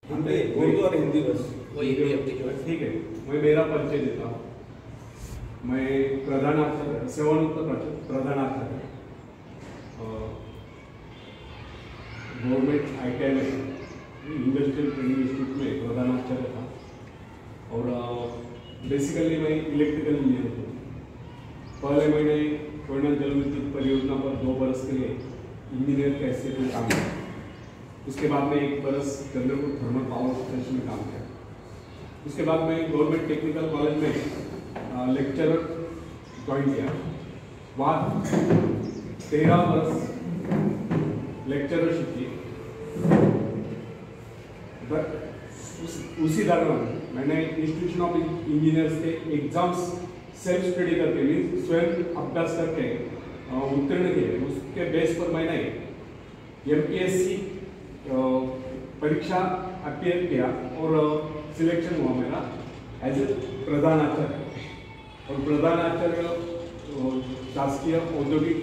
हिंदी उर्दू और हिंदी बस वही हिंदी अपनी जो है। ठीक है, मैं मेरा परिचय देता हूँ। मैं प्रधानाचार्य सेवानिवृत्त प्रधानाचार्य गवर्नमेंट ITI में इंडस्ट्रियल ट्रेनिंग इंस्टीट्यूट में प्रधानाचार्य था और बेसिकली मैं इलेक्ट्रिकल इंजीनियर हूँ। पहले मैंने कोयना जल विद्युत परियोजना पर 2 बरस के लिए इंजीनियर के हैसियत में काम किया। उसके बाद में 1 बरस चंद्रपुर थर्मल पावर स्टेशन में काम किया। उसके बाद मैं गवर्नमेंट टेक्निकल कॉलेज में लेक्चरर ज्वाइन किया। वहाँ 13 बरस लेक्चररशिप की। उसी दौरान मैंने इंस्टीट्यूशन ऑफ इंजीनियर्स के एग्जाम्स सेल्फ स्टडी करके भी स्वयं अभ्यास करके उत्तीर्ण किए। उसके बेस पर मैंने MPSC परीक्षा अपीयर किया और सिलेक्शन हुआ मेरा एज ए प्रधानाचार्य। और प्रधानाचार्य शासकीय औद्योगिक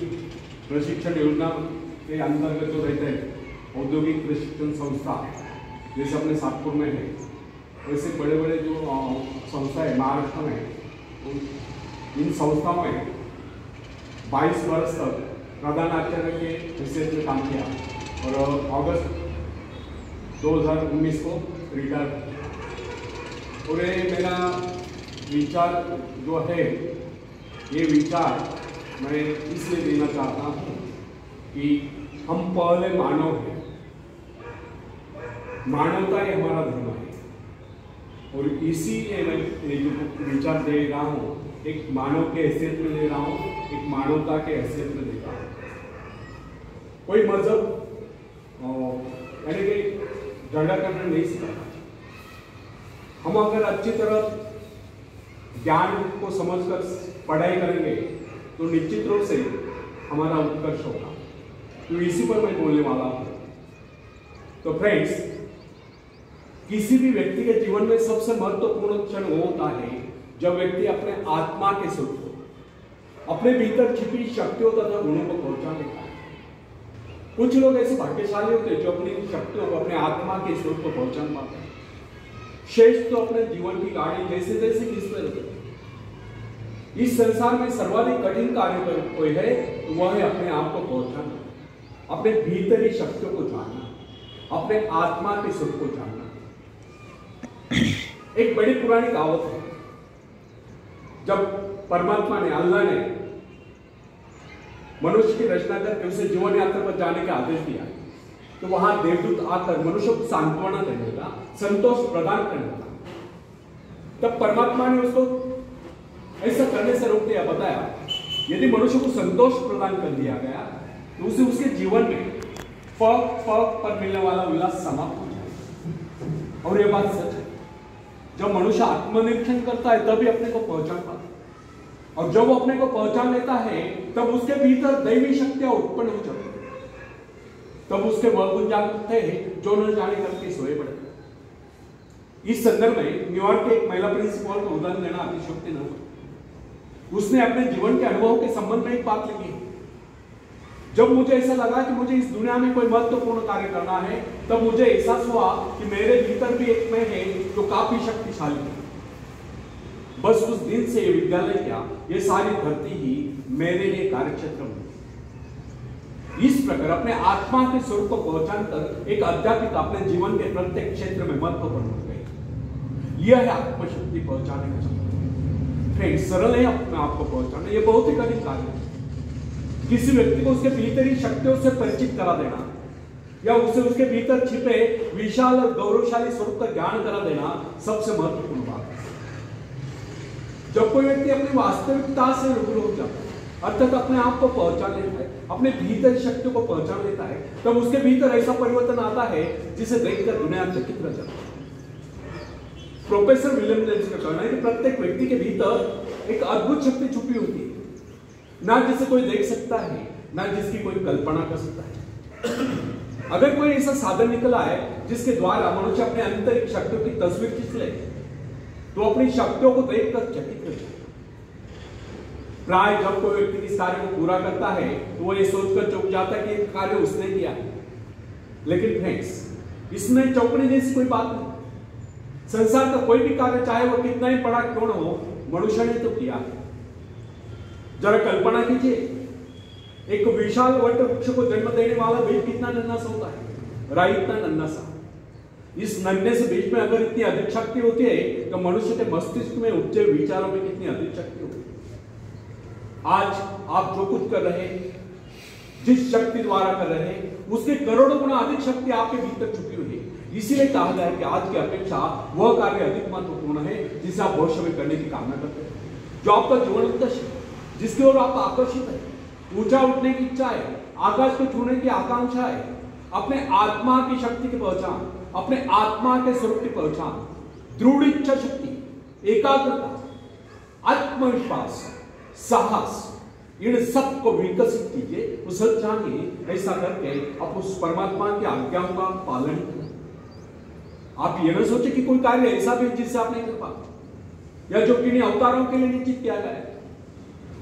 प्रशिक्षण योजना के अंतर्गत जो रहते हैं औद्योगिक प्रशिक्षण संस्था, जैसे अपने सातपुर में है, वैसे बड़े बड़े जो संस्था है महाराष्ट्र में, इन संस्थाओं में 22 वर्ष तक प्रधानाचार्य के हैसियत में काम किया और अगस्त 2019 को रिटायर। और ये मेरा विचार जो है, ये विचार मैं इसलिए देना चाहता हूँ कि हम पहले मानव हैं, मानवता ही हमारा धर्म है। और इसीलिए मैं ये जो विचार दे रहा हूँ, एक मानव के हैसियत में दे रहा हूँ, एक मानवता के हैसियत में दे रहा हूँ। कोई मजहब यानी कि झगड़ा करना नहीं सिखाता। हम अगर अच्छी तरह ज्ञान को समझकर पढ़ाई करेंगे तो निश्चित रूप से हमारा उत्कर्ष होगा। तो इसी पर मैं बोलने वाला हूँ। तो फ्रेंड्स, किसी भी व्यक्ति के जीवन में सबसे महत्वपूर्ण क्षण वो होता है जब व्यक्ति अपने आत्मा के स्वरूप को, अपने भीतर छिपी शक्तियों तथा गुणों को पहुंचा देता है। कुछ लोग ऐसे भाग्यशाली होते हैं जो अपनी शक्तियों को, अपने आत्मा के स्वरूप को पहुंचा पाते हैं। शेष तो अपने जीवन की गाड़ी जैसे जैसे खींचते रहते हैं। इस संसार में सर्वाधिक कठिन कार्य कोई है तो वह है अपने आप को पहुंचाना, अपने भीतरी शक्तियों को जानना, अपने आत्मा के स्वरूप को जानना। एक बड़ी पुरानी कहावत है, जब परमात्मा ने, अल्लाह ने मनुष्य की रचना करके उसे जीवन यात्रा पर जाने का आदेश दिया, तो वहां देवदूत आकर मनुष्य को सांत्वना देने का, संतोष प्रदान करने का। तब परमात्मा ने उसको ऐसा करने से रोक दिया, बताया यदि मनुष्य को संतोष प्रदान कर दिया गया तो उसे उसके जीवन में फक पर मिलने वाला उल्लास समाप्त हो जाएगा। और यह बात सच है। जब मनुष्य आत्मनिरीक्षण करता है तभी अपने को पहचान पाता है, और जब वो अपने को पहचान लेता है तब उसके भीतर दैवी शक्तियां उत्पन्न हो जाती है। तब उसके वह गुण जागते हैं जो न जाने करके सोए पड़े। इस संदर्भ में न्यूयॉर्क के एक महिला प्रिंसिपल को उदाहरण देना अतिशयोक्ति न हो। उसने अपने जीवन के अनुभव के संबंध में एक बात लिखी है, जब मुझे ऐसा लगा कि मुझे इस दुनिया में कोई महत्वपूर्ण कार्य करना है, तब मुझे एहसास हुआ कि मेरे भीतर भी एक मैं है जो काफी शक्तिशाली है। बस उस दिन से ये विद्यालय क्या, ये सारी धरती ही मेरे लिए कार्यक्षेत्र में। इस प्रकार अपने आत्मा के स्वरूप को पहचान कर एक अध्यापिका अपने जीवन के प्रत्येक क्षेत्र में महत्वपूर्ण हो गई। यह है आत्मशक्ति पहचाने का शब्द। फ्रेंड्स, सरल है अपने आप को पहचानना, यह बहुत ही कठिन कार्य है। किसी व्यक्ति को उसके भीतरी शक्तियों से परिचित करा देना या उसे उसके भीतर छिपे विशाल और गौरवशाली स्वरूप का ज्ञान करा देना सबसे महत्वपूर्ण बात है। जब कोई व्यक्ति अपनी वास्तविकता से रूबरू हो जाता है, अर्थात अपने आप को पहचान लेता है, अपने भीतर शक्तियों को पहचान लेता है, तब उसके भीतर ऐसा परिवर्तन आता है जिसे देखकर दुनिया चकित रह जाती है। प्रोफेसर विलियम जेम्स का कहना है कि प्रत्येक व्यक्ति के भीतर एक अद्भुत शक्ति छुपी होती है, ना जिसे कोई देख सकता है, ना जिसकी कोई कल्पना कर सकता है। अगर कोई ऐसा साधन निकला है जिसके द्वारा मनुष्य अपने आंतरिक शक्तियों की तस्वीर खींच ले, तो अपनी शक्तियों को देखकर चकित रह जाए। प्राय जब कोई व्यक्ति इस कार्य को पूरा करता है तो वो ये सोचकर चूक जाता है कि ये कार्य उसने किया है। लेकिन फ्रेंड्स, इसमें चौंकने जैसी कोई बात नहीं। संसार का कोई भी कार्य, चाहे वो कितना ही बड़ा क्यों न हो, मनुष्य ने तो किया है। जरा कल्पना कीजिए, एक विशाल वट वृक्ष को जन्म देने वाला बीज कितना नन्हा सा होता है, राई इतना नन्हा सा। इस नन्हे से बीज में अगर इतनी अधिक शक्ति होती है तो मनुष्य के मस्तिष्क में उपजे विचारों में कितनी अधिक शक्ति होती है। आज आप जो कुछ कर रहे हैं, जिस शक्ति द्वारा कर रहे हैं, उसके करोड़ों गुना अधिक शक्ति आपके भीतर छुपी हुई है। इसीलिए कहा गया है कि आज की अपेक्षा वह कार्य अधिक महत्वपूर्ण है जिसे आप भविष्य में करने की कामना करते हैं, जो आपका जीवन उद्देश्य है, जिसकी ओर आप आकर्षित है। ऊंचा उठने की इच्छा है, आकाश को छूने की आकांक्षा है, अपने आत्मा की शक्ति की पहचान, अपने आत्मा के स्वरूप की पहचान, दृढ़ इच्छा शक्ति, एकाग्रता, आत्मविश्वास, साहस, इन सब को विकसित कीजिए, उस जानिए। ऐसा करके आप उस परमात्मा की आज्ञाओं का पालन करें। आप ये न सोचे कि कोई कार्य ऐसा भी जिससे आप नहीं कर पाते, या जो किन्हीं अवतारों के लिए निश्चित किया गया है।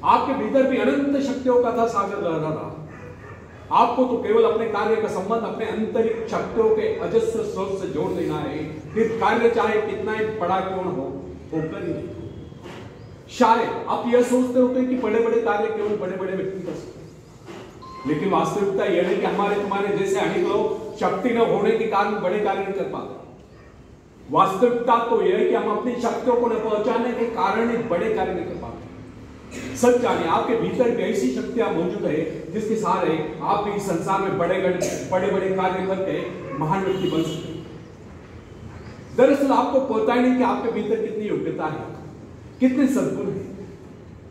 आपके भीतर भी अनंत शक्तियों का था सागर लहरा रहा। आपको तो केवल अपने कार्य का संबंध अपने आंतरिक शक्तियों के अजस्र स्रोत से जोड़ देना है। फिर कार्य चाहे कितना ही बड़ा क्यों हो, होकर ही नहीं। शायद आप यह सोचते होते कि बड़े बड़े कार्य केवल बड़े बड़े व्यक्ति कर सकते, लेकिन वास्तविकता यह है कि हमारे तुम्हारे जैसे अनेक लोग शक्ति न होने के कारण बड़े कार्य नहीं कर पाते। वास्तविकता तो यह है कि हम अपनी शक्तियों को न पहचानने के कारण ही बड़े कार्य नहीं कर पाते। सच जानिए, आपके भीतर भी ऐसी शक्तियां मौजूद है जिसके सहारे आप भी इस संसार में बड़े बड़े कार्य करके महान व्यक्ति बन सकते हैं। दरअसल आपको पता ही नहीं कि आपके भीतर कितनी योग्यता है, कितने सद्गुण है,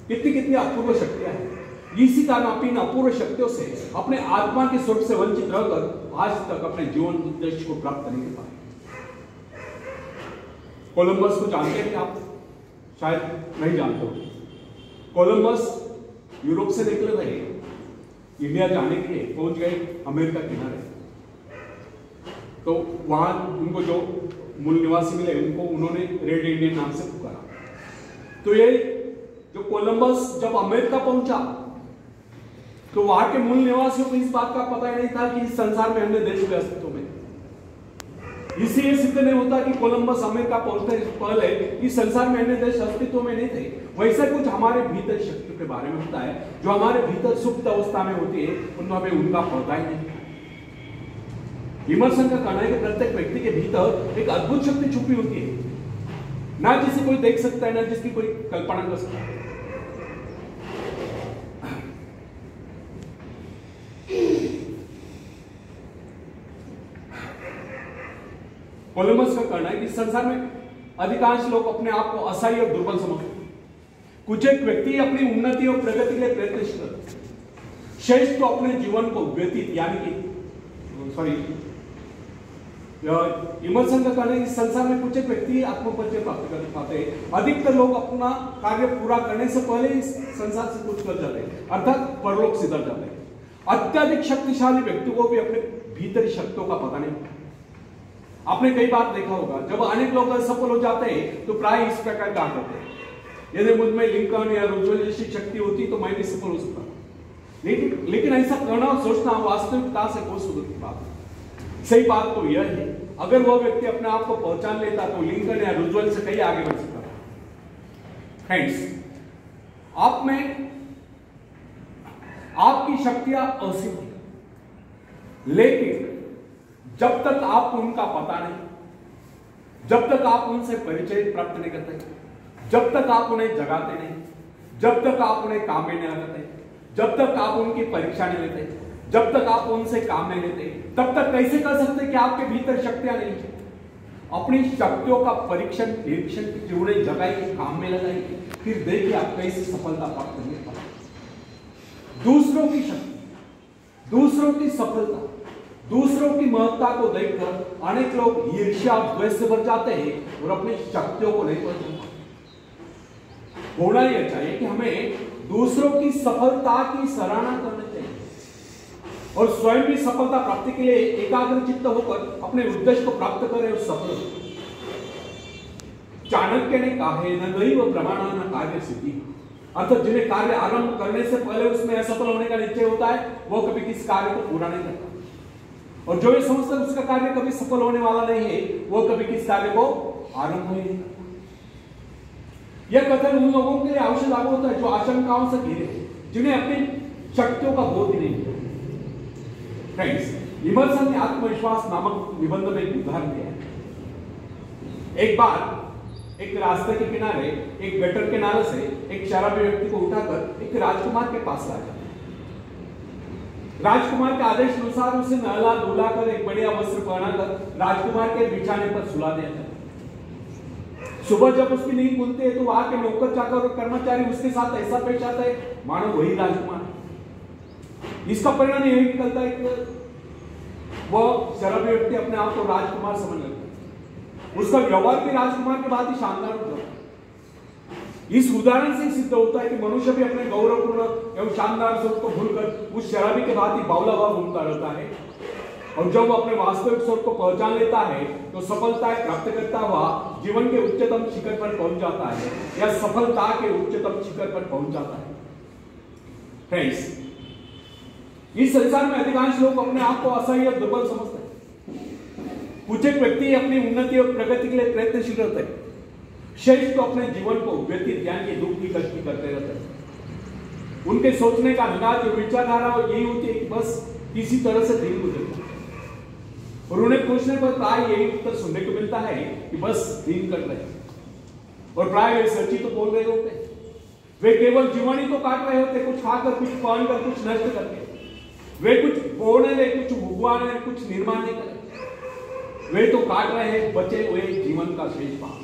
कितनी अपूर्व शक्तियां हैं। इसी कारण आप इन अपूर्व शक्तियों से अपने आत्मा के स्वरूप से वंचित रहकर आज तक अपने जीवन उद्देश्य को प्राप्त नहीं कर पाए। कोलंबस को जानते हैं आप? शायद नहीं जानते हो। कोलंबस यूरोप से निकले थे, इंडिया जाने के लिए पहुंच गए अमेरिका किनारे। तो वहां उनको जो मूल निवासी मिले उनको उन्होंने रेड इंडियन नाम से पुकारा। तो ये जो कोलंबस जब अमेरिका पहुंचा तो वहां के मूल निवासियों को इस बात का पता ही नहीं था कि इस संसार में अन्य देश के अस्तित्व में। इसलिए सिद्ध नहीं होता कि कोलंबस अमेरिका पहुंचने से पहले इस संसार में अन्य देश अस्तित्व में नहीं थे। वैसा कुछ हमारे भीतर शक्ति के बारे में होता है, जो हमारे भीतर सुप्त अवस्था में होती है, उनको हमें उनका पता ही नहीं। इमर्सन का कहना है कि प्रत्येक व्यक्ति के भीतर एक अद्भुत शक्ति छुपी होती है, ना जिसे कोई देख सकता है, ना जिसकी कोई कल्पना कर सकता है। कोलंबस का कहना है कि संसार में अधिकांश लोग अपने आप को असहाय और दुर्बल समझते हैं। कुछ एक व्यक्ति अपनी उन्नति और प्रगति के लिए प्रयत्नशील करते हैं। शेष तो अपने जीवन को व्यतीत यानी कि इमर्सन का कहना है कि संसार में कुछ एक व्यक्ति आत्मपरिचय प्राप्त कर पाते हैं। अधिकतर लोग अपना कार्य पूरा करने से पहले इस संसार से कुछ कर जाते हैं, अर्थात परलोक सिधर जाते हैं। अत्यधिक शक्तिशाली व्यक्ति को भी अपने भीतरी शक्तियों का पता नहीं। आपने कई बार देखा होगा, जब अनेक लोग असफल हो जाते हैं तो प्राय इस प्रकार का करते हैं, यदि मुझ में लिंकन या रूजवेल्ट जैसी शक्ति होती तो मैं भी सफल हो सकता। लेकिन ऐसा करना और सोचना वास्तविकता से कोई सुधरती बात नहीं। सही बात तो यह है, अगर वह व्यक्ति अपने आप को पहचान लेता तो लिंकन या रूजवेल्ट से कहीं आगे बढ़ सकता। फ्रेंड्स, आप में आपकी शक्तियां असीम हैं, लेकिन जब तक आपको उनका पता नहीं, जब तक आप उनसे परिचय प्राप्त नहीं करते, जब तक आप उन्हें जगाते नहीं, जब तक आप उन्हें काम में नहीं लगाते, जब तक आप उनकी परीक्षा नहीं लेते, जब तक आप उनसे काम नहीं लेते, तब तक कैसे कर सकते कि आपके भीतर शक्तियां नहीं है? अपनी शक्तियों का परीक्षण निरीक्षण कीजिए, उन्हें जगाइए, काम में लगाइए, फिर देखिए आप कैसे सफलता प्राप्त करेंगे। दूसरों की शक्ति, दूसरों की सफलता, दूसरों की महत्ता को देखकर अनेक लोग ईर्ष्या द्वेष से भर जाते हैं और अपनी शक्तियों को नहीं पहचान पाते। होना यह चाहिए कि हमें दूसरों की सफलता की सराहना करनी चाहिए और स्वयं भी सफलता प्राप्ति के लिए एकाग्र चित्त होकर अपने उद्देश्य को प्राप्त करें और सफल हो। चाणक्य ने कहा है, न दैव प्रमाणा न कार्य सिद्धि, अर्थात जिन्हें कार्य आरंभ करने से पहले उसमें असफल होने का निश्चय होता है, वो कभी किस कार्य को पूरा नहीं करता। और जो ये समझता है उसका कार्य कभी सफल होने वाला नहीं है, वो कभी किस कार्य को आरंभ नहीं करता। यह कथन उन लोगों के लिए अवश्य लागू होता है जो आशंकाओं से घिरे हैं, जिन्हें अपनी शक्तियों का बोध नहीं है। फ्रेंड्स, इमर्सन ने आत्मविश्वास नामक निबंध में एक उदाहरण दिया है। एक बार एक रास्ते के किनारे एक गटर किनारे से एक शराबी व्यक्ति को उठाकर एक राजकुमार के पास ला जाता है। राजकुमार के आदेश अनुसार उसे नहला धुला कर एक बढ़िया वस्त्र पहनाकर राजकुमार के बिछाने पर सुला दिया जाता है। सुबह जब उसकी नींद खुलती है तो वहां के नौकर चाकर और कर्मचारी उसके साथ ऐसा पेश आता है मानो वही राजकुमार है। इसका परिणाम यही निकलता है कि वह शराबी व्यक्ति अपने आप को राजकुमार समझ लेता है। उसका व्यवहार भी राजकुमार के बाद ही शानदार होता है। इस उदाहरण से सिद्ध होता है कि मनुष्य भी अपने गौरवपूर्ण एवं शानदार स्वरूप को भूलकर उस शराबी के बाद ही बावला हुआ घूमता रहता है, और जब वो अपने वास्तविक स्वरूप को पहचान लेता है तो सफलताएं प्राप्त करता हुआ जीवन के उच्चतम शिखर पर पहुंच जाता है, या सफलता के उच्चतम शिखर पर पहुंच जाता है। फ्रेंड्स, इस संसार में अधिकांश लोग अपने आप को असह्य और दुर्बल समझते हैं। कुछ एक व्यक्ति अपनी उन्नति और प्रगति के लिए प्रयत्नशील रहते हैं, शेष तो अपने जीवन को व्यतीत ज्ञान के दुख की कष्टी करते रहते हैं। उनके सोचने का अंदाज और विचारधारा यही होती है कि बस किसी तरह से दिन गुजरता है, और उन्हें पूछने पर प्राय यही उत्तर सुनने को मिलता है कि बस दिन कट रहे हैं। और प्राय वे सच्ची तो बोल रहे होते हैं, वे केवल जीवन ही तो काट रहे होते, कुछ खाकर, कुछ पहनकर, कुछ नष्ट करके। वे कुछ बोने रहे, कुछ उगवाने, कुछ निर्माण नहीं करे, वे तो काट रहे हैं बचे हुए जीवन का शेष भाग।